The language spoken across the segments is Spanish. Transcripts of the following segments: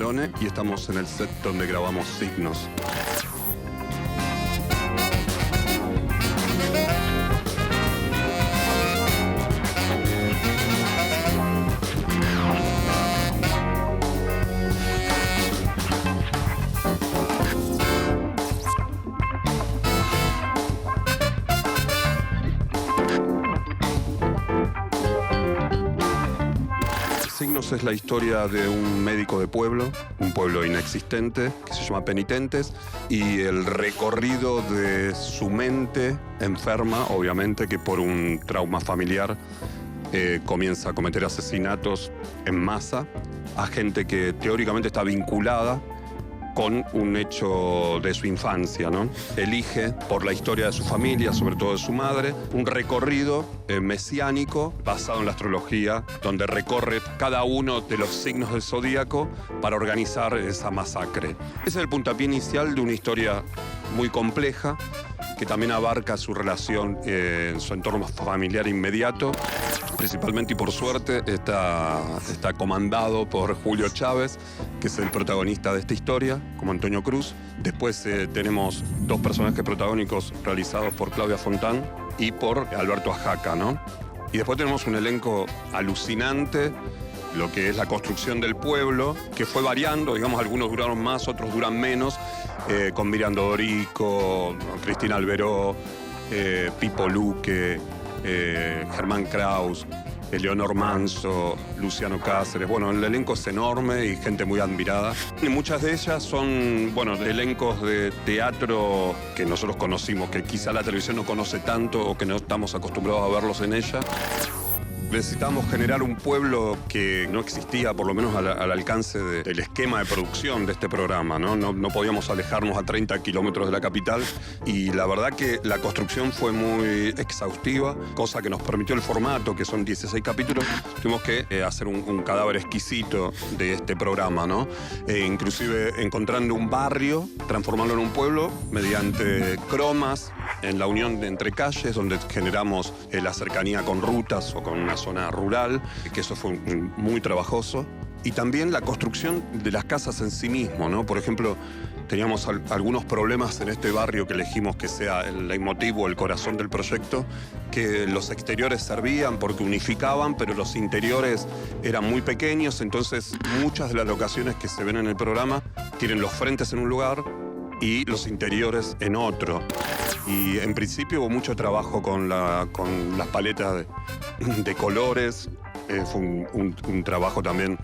Barone y estamos en el set donde grabamos Signos. Signos es la historia de un médico de pueblo, un pueblo inexistente, que se llama Penitentes, y el recorrido de su mente enferma, obviamente, que por un trauma familiar comienza a cometer asesinatos en masa a gente que teóricamente está vinculada con un hecho de su infancia, ¿no? Elige, por la historia de su familia, sobre todo de su madre, un recorrido mesiánico basado en la astrología, donde recorre cada uno de los signos del zodíaco para organizar esa masacre. Ese es el puntapié inicial de una historia muy compleja, que también abarca su relación en su entorno familiar inmediato. Principalmente y por suerte está comandado por Julio Chávez, que es el protagonista de esta historia, como Antonio Cruz. Después tenemos dos personajes protagónicos realizados por Claudia Fontán y por Alberto Ajaca, ¿no? Y después tenemos un elenco alucinante, lo que es la construcción del pueblo, que fue variando, digamos, algunos duraron más, otros duran menos, con Miriam Dodorico, Cristina Alberó, Pipo Luque, Germán Kraus, Leonor Manso, Luciano Cáceres. Bueno, el elenco es enorme y gente muy admirada. Y muchas de ellas son, bueno, elencos de teatro que nosotros conocimos, que quizá la televisión no conoce tanto o que no estamos acostumbrados a verlos en ella. Necesitábamos generar un pueblo que no existía, por lo menos al alcance del esquema de producción de este programa, ¿no? No podíamos alejarnos a 30 kilómetros de la capital y la verdad que la construcción fue muy exhaustiva, cosa que nos permitió el formato, que son 16 capítulos. Tuvimos que hacer un cadáver exquisito de este programa, ¿no? Inclusive encontrando un barrio, transformarlo en un pueblo mediante cromas, en la unión entre calles, donde generamos la cercanía con rutas o con una zona rural, que eso fue muy trabajoso. Y también la construcción de las casas en sí mismo, ¿no? Por ejemplo, teníamos algunos problemas en este barrio que elegimos que sea el leitmotiv o el corazón del proyecto, que los exteriores servían porque unificaban, pero los interiores eran muy pequeños, entonces muchas de las locaciones que se ven en el programa tienen los frentes en un lugar y los interiores en otro. Y en principio hubo mucho trabajo con las paletas de colores. Fue un trabajo también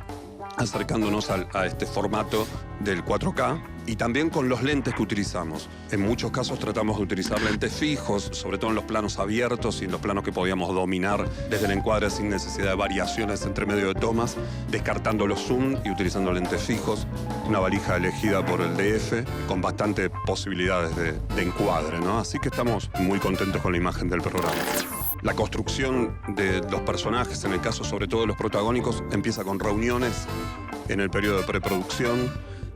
acercándonos a este formato del 4K y también con los lentes que utilizamos. En muchos casos tratamos de utilizar lentes fijos, sobre todo en los planos abiertos y en los planos que podíamos dominar desde el encuadre sin necesidad de variaciones entre medio de tomas, descartando los zoom y utilizando lentes fijos. Una valija elegida por el DF con bastantes posibilidades de encuadre, ¿no? Así que estamos muy contentos con la imagen del programa. La construcción de los personajes, en el caso sobre todo de los protagónicos, empieza con reuniones en el periodo de preproducción,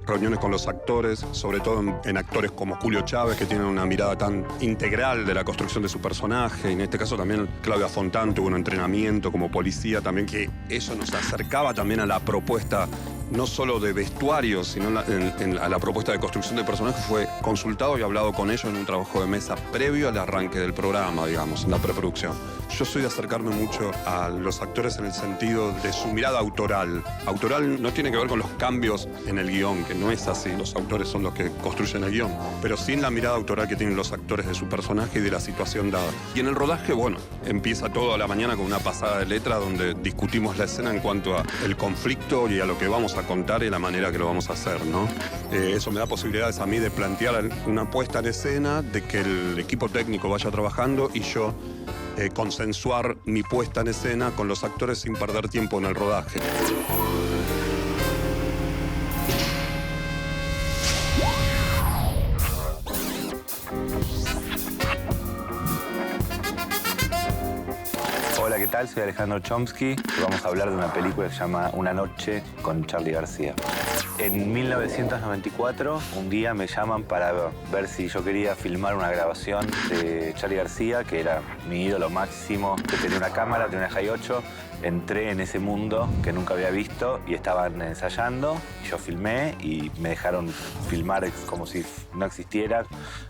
reuniones con los actores, sobre todo en actores como Julio Chávez, que tienen una mirada tan integral de la construcción de su personaje. Y en este caso también Claudia Fontán tuvo un entrenamiento como policía también, que eso nos acercaba también a la propuesta no solo de vestuario, sino a la propuesta de construcción de personajes. Fue consultado y hablado con ellos en un trabajo de mesa previo al arranque del programa, digamos, en la preproducción. Yo soy de acercarme mucho a los actores en el sentido de su mirada autoral. Autoral no tiene que ver con los cambios en el guión, que no es así. Los autores son los que construyen el guión, pero sí en la mirada autoral que tienen los actores de su personaje y de la situación dada. Y en el rodaje, bueno, empieza todo a la mañana con una pasada de letra donde discutimos la escena en cuanto al conflicto y a lo que vamos a contar y la manera que lo vamos a hacer, ¿no? Eso me da posibilidades a mí de plantear una puesta en escena, de que el equipo técnico vaya trabajando y yo consensuar mi puesta en escena con los actores sin perder tiempo en el rodaje. Hola, ¿qué tal? Soy Alejandro Chomsky y vamos a hablar de una película que se llama Una noche con Charly García. En 1994, un día me llaman para ver si yo quería filmar una grabación de Charly García, que era mi ídolo máximo, que tenía una cámara, tenía una Hi8, entré en ese mundo que nunca había visto y estaban ensayando. Y yo filmé y me dejaron filmar como si no existiera.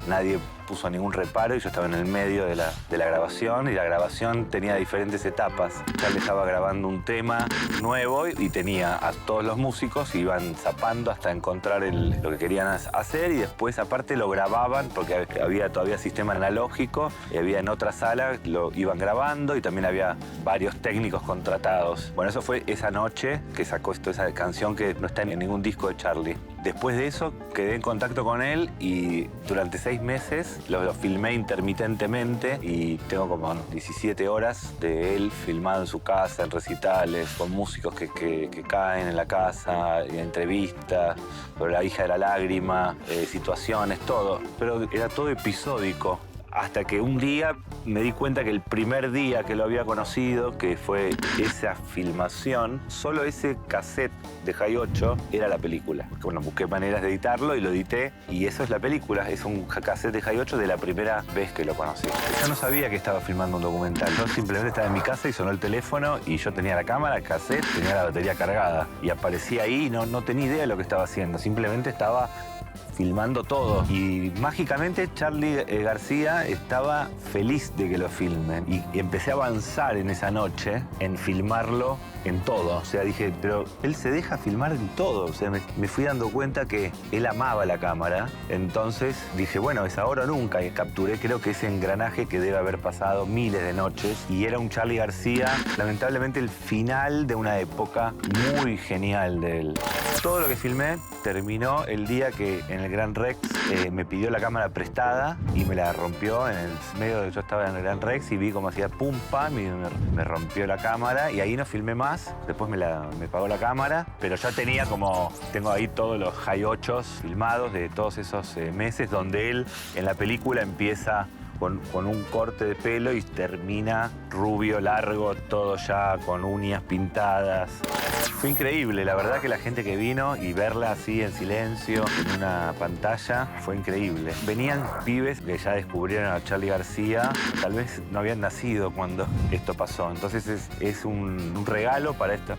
Nadie puso ningún reparo y yo estaba en el medio de la grabación, y la grabación tenía diferentes etapas. Ya le estaba grabando un tema nuevo y tenía a todos los músicos, iban zapando hasta encontrar lo que querían hacer, y después aparte lo grababan porque había todavía sistema analógico y había en otra sala, lo iban grabando, y también había varios técnicos contratados. Bueno, eso fue esa noche que sacó esa canción que no está en ningún disco de Charlie. Después de eso quedé en contacto con él y durante 6 meses lo filmé intermitentemente, y tengo como 17 horas de él filmado en su casa, en recitales, con músicos que caen en la casa, en entrevistas, sobre La hija de la lágrima, situaciones, todo. Pero era todo episódico. Hasta que un día me di cuenta que el primer día que lo había conocido, que fue esa filmación, solo ese cassette de High 8 era la película. Porque, bueno, busqué maneras de editarlo y lo edité, y eso es la película. Es un cassette de High 8 de la primera vez que lo conocí. Yo no sabía que estaba filmando un documental. Yo simplemente estaba en mi casa y sonó el teléfono y yo tenía la cámara, el cassette, tenía la batería cargada. Y aparecía ahí y no tenía idea de lo que estaba haciendo. Simplemente estaba filmando todo. Y mágicamente Charly García estaba feliz de que lo filmen. Y empecé a avanzar en esa noche en filmarlo en todo. O sea, dije, pero él se deja filmar en todo. O sea, me fui dando cuenta que él amaba la cámara. Entonces dije, bueno, es ahora o nunca. Y capturé, creo que ese engranaje que debe haber pasado miles de noches. Y era un Charly García, lamentablemente, el final de una época muy genial de él. Todo lo que filmé terminó el día que en el Gran Rex me pidió la cámara prestada y me la rompió en el medio de... Yo estaba en el Gran Rex y vi cómo hacía pum, pam, y me rompió la cámara, y ahí no filmé más. Después me pagó la cámara, pero ya tenía tengo ahí todos los High 8 filmados de todos esos meses, donde él en la película empieza con un corte de pelo y termina rubio, largo, todo ya con uñas pintadas. Fue increíble, la verdad que la gente que vino y verla así en silencio, en una pantalla, fue increíble. Venían pibes que ya descubrieron a Charly García, tal vez no habían nacido cuando esto pasó. Entonces es un regalo para estos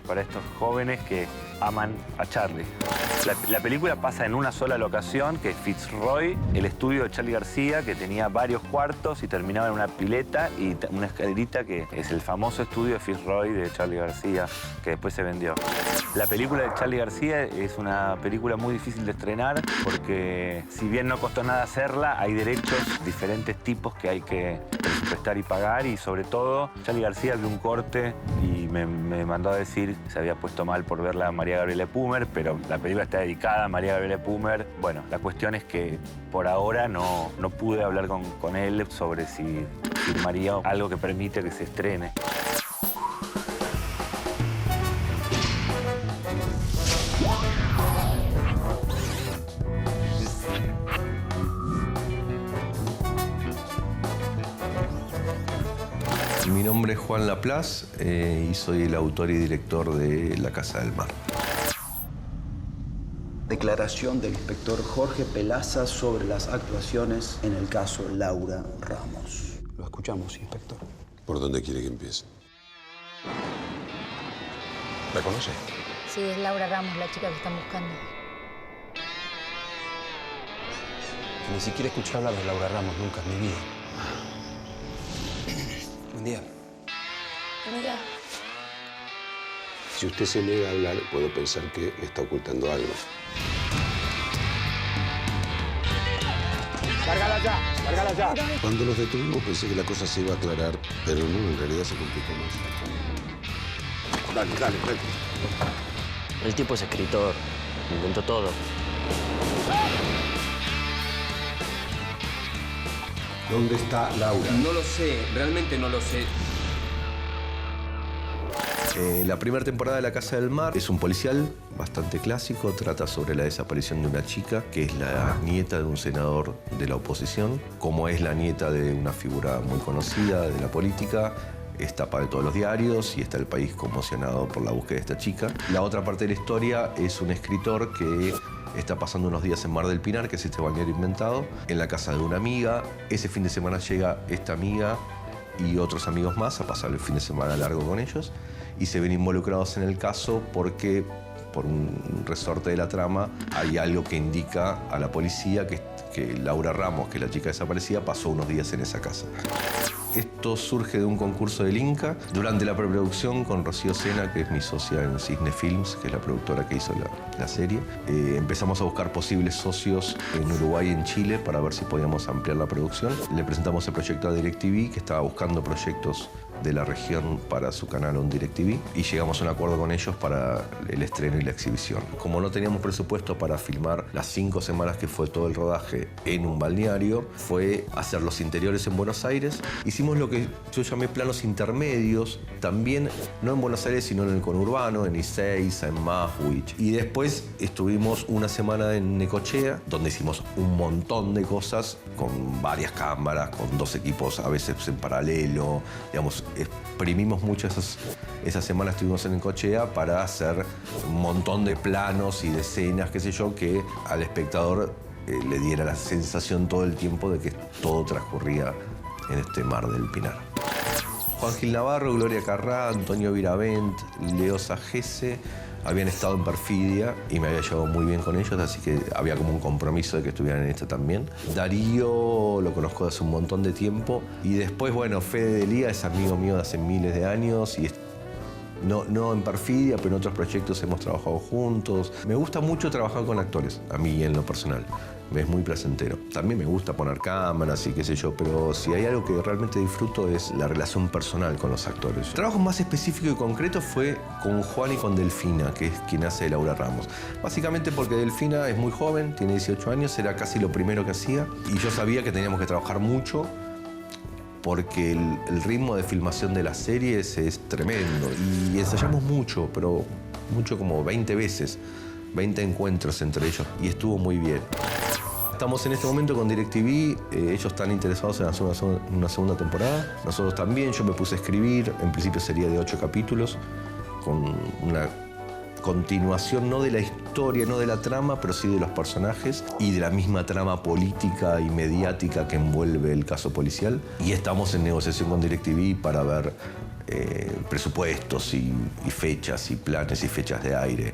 jóvenes que aman a Charly. La película pasa en una sola locación, que es Fitzroy, el estudio de Charly García, que tenía varios cuartos y terminaba en una pileta y una escalerita, que es el famoso estudio de Fitzroy de Charly García, que después se vendió. La película de Charly García es una película muy difícil de estrenar porque, si bien no costó nada hacerla, hay derechos, diferentes tipos que hay que presupuestar y pagar, y sobre todo Charly García vio un corte y me mandó a decir que se había puesto mal por verla a María Gabriela Pumer, pero la película está dedicada a María Gabriela Pumer. Bueno, la cuestión es que por ahora no pude hablar con él sobre si firmaría algo que permite que se estrene. Mi nombre es Juan Laplace y soy el autor y director de La Casa del Mar. Declaración del inspector Jorge Pelaza sobre las actuaciones en el caso Laura Ramos. Lo escuchamos, inspector. ¿Por dónde quiere que empiece? ¿La conoce? Sí, es Laura Ramos, la chica que están buscando. Ni siquiera escuché hablar de Laura Ramos nunca en mi vida. Buen día. Buen día. Si usted se niega a hablar, puedo pensar que me está ocultando algo. ¡Lárgala ya! ¡Lárgala ya! Cuando los detuvimos pensé que la cosa se iba a aclarar, pero no, en realidad se complicó más. Dale. El tipo es escritor, inventó todo. ¿Dónde está Laura? No lo sé, realmente no lo sé. La primera temporada de La Casa del Mar es un policial bastante clásico, trata sobre la desaparición de una chica que es la nieta de un senador de la oposición. Como es la nieta de una figura muy conocida de la política, es tapa de todos los diarios y está el país conmocionado por la búsqueda de esta chica. La otra parte de la historia es un escritor que está pasando unos días en Mar del Pinar, que es este balneario inventado, en la casa de una amiga. Ese fin de semana llega esta amiga y otros amigos más a pasar el fin de semana largo con ellos. y se ven involucrados en el caso porque, por un resorte de la trama, hay algo que indica a la policía que Laura Ramos, que es la chica desaparecida, pasó unos días en esa casa. Esto surge de un concurso del Inca. Durante la preproducción con Rocío Sena, que es mi socia en Cisne Films, que es la productora que hizo la serie, empezamos a buscar posibles socios en Uruguay y en Chile para ver si podíamos ampliar la producción. Le presentamos el proyecto a DirecTV, que estaba buscando proyectos de la región para su canal On DirecTV, y llegamos a un acuerdo con ellos para el estreno y la exhibición. Como no teníamos presupuesto para filmar las 5 semanas que fue todo el rodaje en un balneario, fue hacer los interiores en Buenos Aires. Hicimos lo que yo llamé planos intermedios, también no en Buenos Aires, sino en el conurbano, en Ezeiza, en Maswich. Y después estuvimos una semana en Necochea, donde hicimos un montón de cosas con varias cámaras, con 2 equipos a veces en paralelo, digamos. Exprimimos mucho esas semanas estuvimos en Necochea para hacer un montón de planos y de escenas, qué sé yo, que al espectador le diera la sensación todo el tiempo de que todo transcurría en este mar del Pinar. Juan Gil Navarro, Gloria Carrá, Antonio Viravent, Leo Sagese habían estado en Perfidia y me había llevado muy bien con ellos, así que había como un compromiso de que estuvieran en esta también. Darío lo conozco desde hace un montón de tiempo y después, bueno, Fede Delía es amigo mío de hace miles de años y no en Perfidia, pero en otros proyectos hemos trabajado juntos. Me gusta mucho trabajar con actores, a mí en lo personal. Me es muy placentero. También me gusta poner cámaras y qué sé yo, pero si hay algo que realmente disfruto es la relación personal con los actores. El trabajo más específico y concreto fue con Juan y con Delfina, que es quien hace de Laura Ramos. Básicamente porque Delfina es muy joven, tiene 18 años, era casi lo primero que hacía, y yo sabía que teníamos que trabajar mucho porque el ritmo de filmación de las series es tremendo. Y ensayamos mucho, pero mucho, como 20 veces, 20 encuentros entre ellos, y estuvo muy bien. Estamos en este momento con DirecTV, ellos están interesados en hacer una segunda temporada. Nosotros también, yo me puse a escribir, en principio sería de 8 capítulos, con una continuación no de la historia, no de la trama, pero sí de los personajes y de la misma trama política y mediática que envuelve el caso policial. Y estamos en negociación con DirecTV para ver presupuestos y fechas y planes y fechas de aire.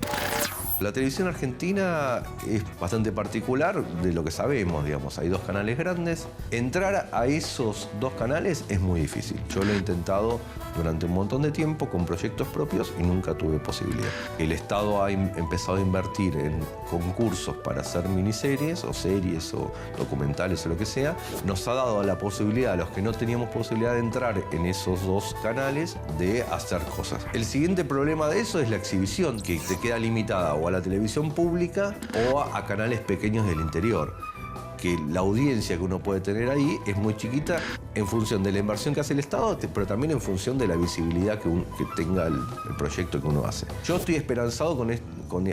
La televisión argentina es bastante particular de lo que sabemos, digamos. Hay 2 canales grandes. Entrar a esos 2 canales es muy difícil. Yo lo he intentado durante un montón de tiempo con proyectos propios y nunca tuve posibilidad. El Estado ha empezado a invertir en concursos para hacer miniseries o series o documentales o lo que sea. Nos ha dado la posibilidad a los que no teníamos posibilidad de entrar en esos 2 canales de hacer cosas. El siguiente problema de eso es la exhibición, que te queda limitada o a la televisión pública o a canales pequeños del interior, que la audiencia que uno puede tener ahí es muy chiquita en función de la inversión que hace el Estado, pero también en función de la visibilidad que tenga el proyecto que uno hace. Yo estoy esperanzado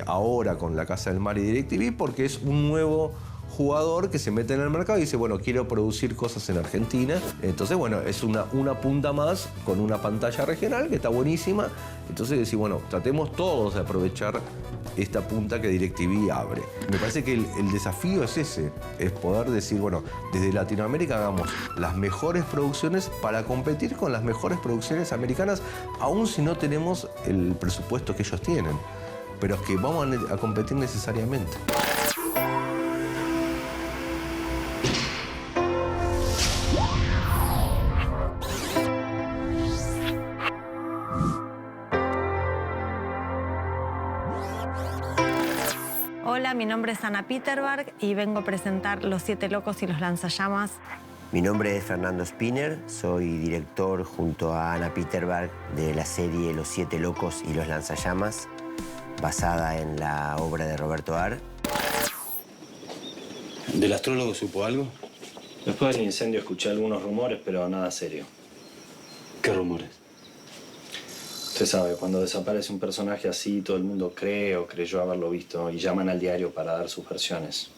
ahora con La Casa del Mar y DirecTV porque es un nuevo jugador que se mete en el mercado y dice, bueno, quiero producir cosas en Argentina. Entonces, bueno, es una punta más con una pantalla regional que está buenísima. Entonces, decir, bueno, tratemos todos de aprovechar esta punta que DirecTV abre. Me parece que el desafío es ese, es poder decir, bueno, desde Latinoamérica hagamos las mejores producciones para competir con las mejores producciones americanas, aun si no tenemos el presupuesto que ellos tienen. Pero es que vamos a competir necesariamente. Hola, mi nombre es Ana Peterberg y vengo a presentar Los 7 Locos y los Lanzallamas. Mi nombre es Fernando Spinner, soy director junto a Ana Peterberg de la serie Los 7 Locos y los Lanzallamas, basada en la obra de Roberto Ar. ¿Del astrólogo supo algo? Después del incendio escuché algunos rumores, pero nada serio. ¿Qué rumores? Usted sabe, cuando desaparece un personaje así, todo el mundo cree o creyó haberlo visto y llaman al diario para dar sus versiones.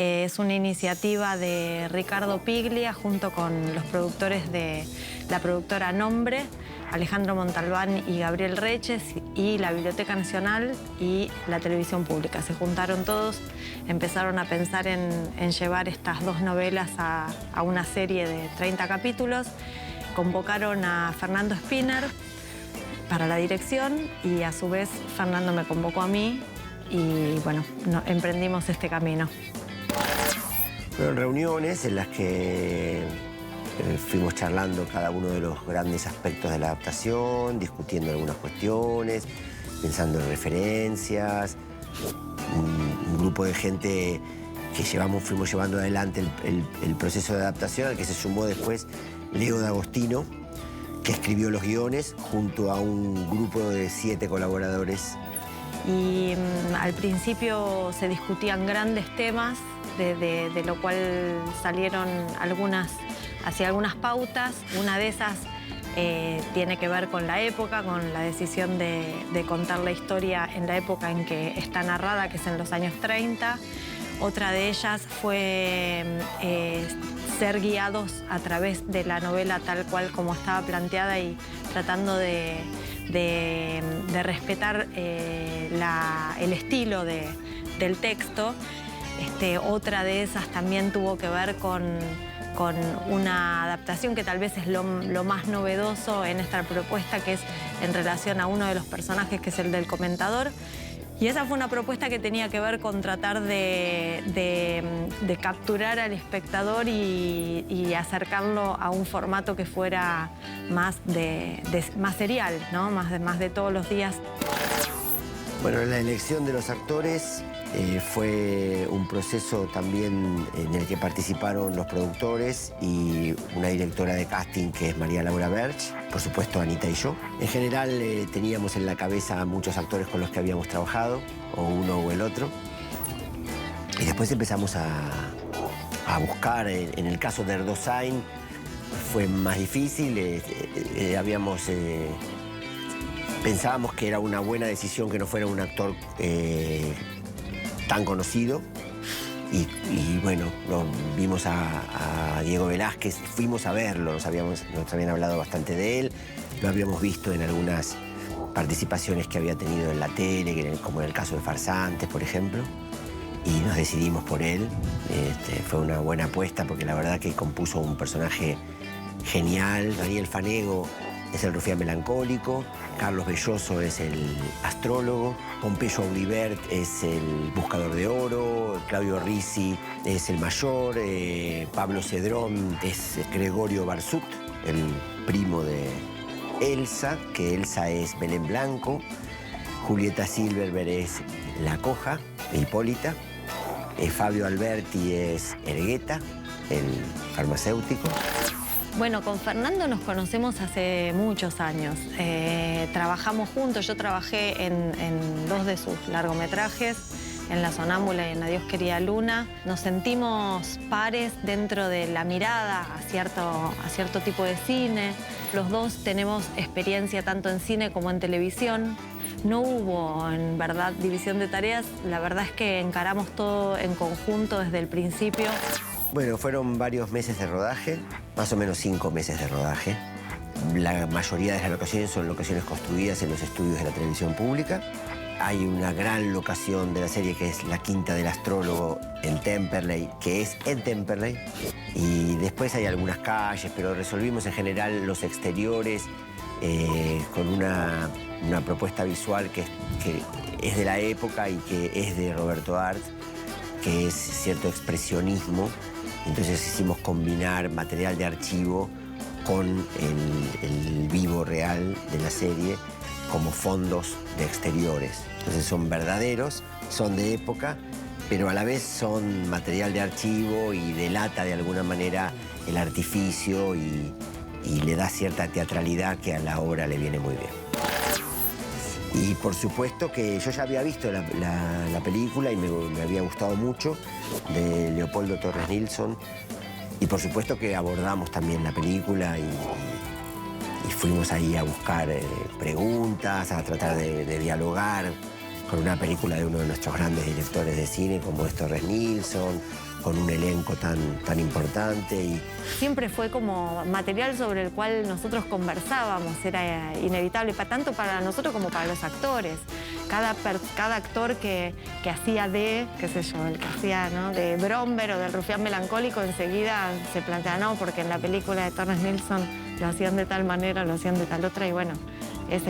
Es una iniciativa de Ricardo Piglia junto con los productores de la productora Nombre, Alejandro Montalbán y Gabriel Reches, y la Biblioteca Nacional y la Televisión Pública. Se juntaron todos, empezaron a pensar en llevar estas dos novelas a una serie de 30 capítulos. Convocaron a Fernando Spinner para la dirección y a su vez Fernando me convocó a mí y bueno, emprendimos este camino. Fueron reuniones en las que fuimos charlando cada uno de los grandes aspectos de la adaptación, discutiendo algunas cuestiones, pensando en referencias. Un grupo de gente que fuimos llevando adelante el proceso de adaptación, al que se sumó después Leo D'Agostino, que escribió los guiones junto a un grupo de 7 colaboradores. Y al principio se discutían grandes temas, de lo cual salieron algunas pautas. Una de esas tiene que ver con la época, con la decisión de contar la historia en la época en que está narrada, que es en los años 30. Otra de ellas fue ser guiados a través de la novela tal cual como estaba planteada y tratando de respetar el estilo del texto. Otra de esas también tuvo que ver con una adaptación que tal vez es lo más novedoso en esta propuesta, que es en relación a uno de los personajes, que es el del comentador. Y esa fue una propuesta que tenía que ver con tratar de capturar al espectador y acercarlo a un formato que fuera más serial, ¿no? Más de todos los días. Bueno, la elección de los actores fue un proceso también en el que participaron los productores y una directora de casting que es María Laura Berch, por supuesto Anita y yo. En general teníamos en la cabeza muchos actores con los que habíamos trabajado, o uno o el otro. Y después empezamos a buscar. En el caso de Erdosain fue más difícil. Pensábamos que era una buena decisión que no fuera un actor tan conocido. Y bueno, vimos a Diego Velázquez, fuimos a verlo, nos habían hablado bastante de él, lo habíamos visto en algunas participaciones que había tenido en la tele, como en el caso de Farsantes, por ejemplo, y nos decidimos por él. Fue una buena apuesta porque la verdad que compuso un personaje genial. Daniel Fanego es el rufián melancólico, Carlos Belloso es el astrólogo, Pompeyo Audibert es el buscador de oro, Claudio Risi es el mayor, Pablo Cedrón es Gregorio Barsut, el primo de Elsa, que Elsa es Belén Blanco, Julieta Silverberg es la coja, Hipólita, Fabio Alberti es Ergueta, el farmacéutico. Bueno, con Fernando nos conocemos hace muchos años. Trabajamos juntos, yo trabajé en 2 de sus largometrajes, en La Sonámbula y en Adiós Querida Luna. Nos sentimos pares dentro de la mirada a cierto tipo de cine. Los dos tenemos experiencia tanto en cine como en televisión. No hubo, en verdad, división de tareas. La verdad es que encaramos todo en conjunto desde el principio. Bueno, fueron varios meses de rodaje, más o menos 5 meses de rodaje. La mayoría de las locaciones son locaciones construidas en los estudios de la televisión pública. Hay una gran locación de la serie que es la Quinta del Astrólogo en Temperley, que es en Temperley. Y después hay algunas calles, pero resolvimos en general los exteriores con una propuesta visual que es de la época y que es de Roberto Art, que es cierto expresionismo. Entonces hicimos combinar material de archivo con el vivo real de la serie como fondos de exteriores. Entonces son verdaderos, son de época, pero a la vez son material de archivo y delata de alguna manera el artificio y le da cierta teatralidad que a la obra le viene muy bien. Y por supuesto que yo ya había visto la película y me había gustado mucho, de Leopoldo Torres Nilsson. Y por supuesto que abordamos también la película y fuimos ahí a buscar preguntas, a tratar de dialogar con una película de uno de nuestros grandes directores de cine como es Torres Nilsson, con un elenco tan importante. Y siempre fue como material sobre el cual nosotros conversábamos, era inevitable, tanto para nosotros como para los actores. Cada actor que hacía qué sé yo, el que hacía, ¿no?, de Bromber o del rufián melancólico, enseguida se plantea, no, porque en la película de Torres Nilsson lo hacían de tal manera, lo hacían de tal otra, y bueno, es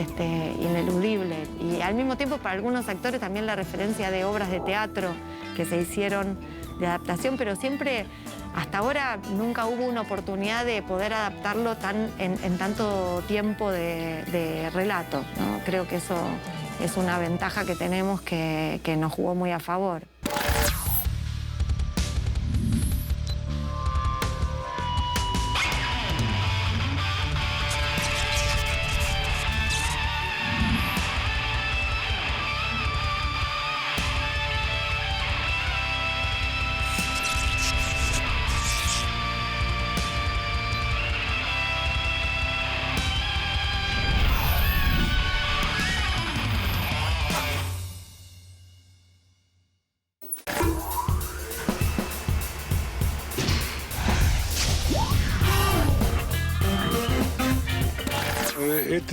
ineludible. Y al mismo tiempo para algunos actores también la referencia de obras de teatro que se hicieron de adaptación, pero siempre, hasta ahora, nunca hubo una oportunidad de poder adaptarlo en tanto tiempo de relato, ¿no? Creo que eso es una ventaja que tenemos que nos jugó muy a favor.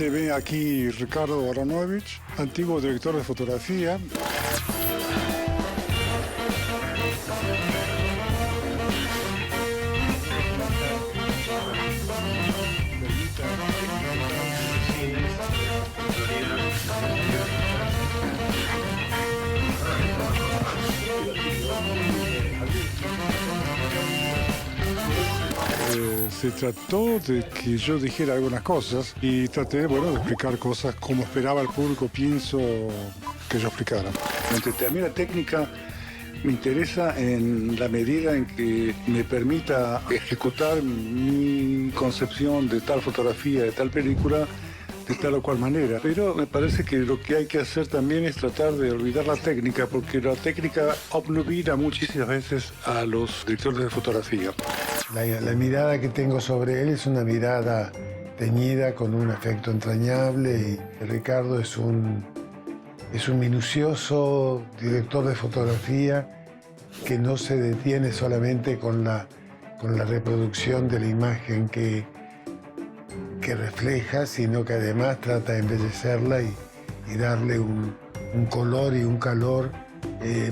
Ve aquí Ricardo Baranovich, antiguo director de fotografía. Se trató de que yo dijera algunas cosas y traté, bueno, de explicar cosas como esperaba el público, pienso, que yo explicara. A mí la técnica me interesa en la medida en que me permita ejecutar mi concepción de tal fotografía, de tal película, de tal o cual manera. Pero me parece que lo que hay que hacer también es tratar de olvidar la técnica, porque la técnica obnubila muchísimas veces a los directores de fotografía. La mirada que tengo sobre él es una mirada teñida con un afecto entrañable, y Ricardo es un minucioso director de fotografía que no se detiene solamente con la reproducción de la imagen que refleja, sino que además trata de embellecerla y darle un color y un calor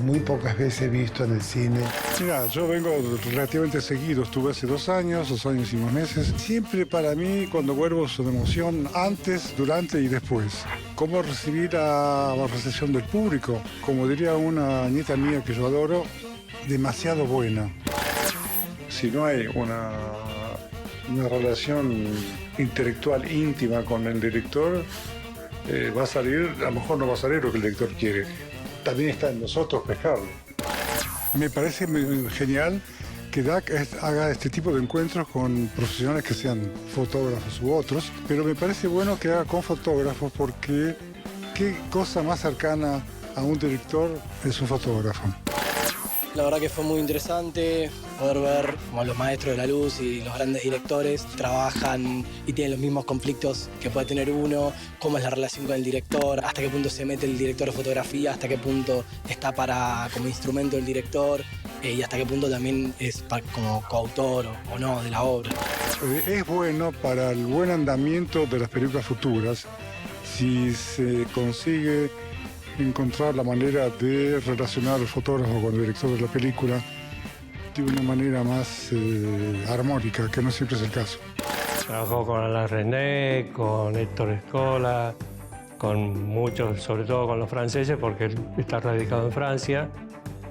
muy pocas veces visto en el cine. Mira, yo vengo relativamente seguido, estuve hace 2 años y unos meses. Siempre para mí, cuando vuelvo, es una emoción antes, durante y después. Cómo recibir la recepción del público, como diría una nieta mía que yo adoro, demasiado buena. Si no hay una relación intelectual íntima con el director, va a salir, a lo mejor no va a salir lo que el director quiere. También está en nosotros pescarlo. Me parece genial que DAC haga este tipo de encuentros con profesionales que sean fotógrafos u otros, pero me parece bueno que haga con fotógrafos, porque qué cosa más cercana a un director es un fotógrafo. La verdad que fue muy interesante poder ver cómo los maestros de la luz y los grandes directores trabajan y tienen los mismos conflictos que puede tener uno, cómo es la relación con el director, hasta qué punto se mete el director de fotografía, hasta qué punto está como instrumento del director y hasta qué punto también es como coautor o no de la obra. Es bueno para el buen andamiento de las películas futuras si se consigue encontrar la manera de relacionar al fotógrafo con el director de la película de una manera más armónica, que no siempre es el caso. Trabajó con Alain Resnais, con Héctor Escola, con muchos, sobre todo con los franceses, porque él está radicado en Francia,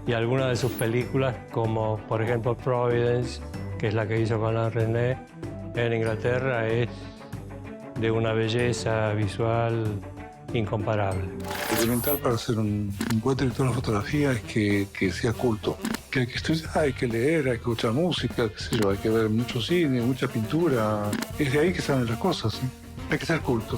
y algunas de sus películas, como por ejemplo Providence, que es la que hizo con Alain Resnais en Inglaterra, es de una belleza visual incomparable. Elemental para ser un buen director de fotografía es que sea culto, que hay que estudiar, hay que leer, hay que escuchar música, qué sé yo, hay que ver mucho cine, mucha pintura. Es de ahí que salen las cosas, ¿eh? Hay que ser culto.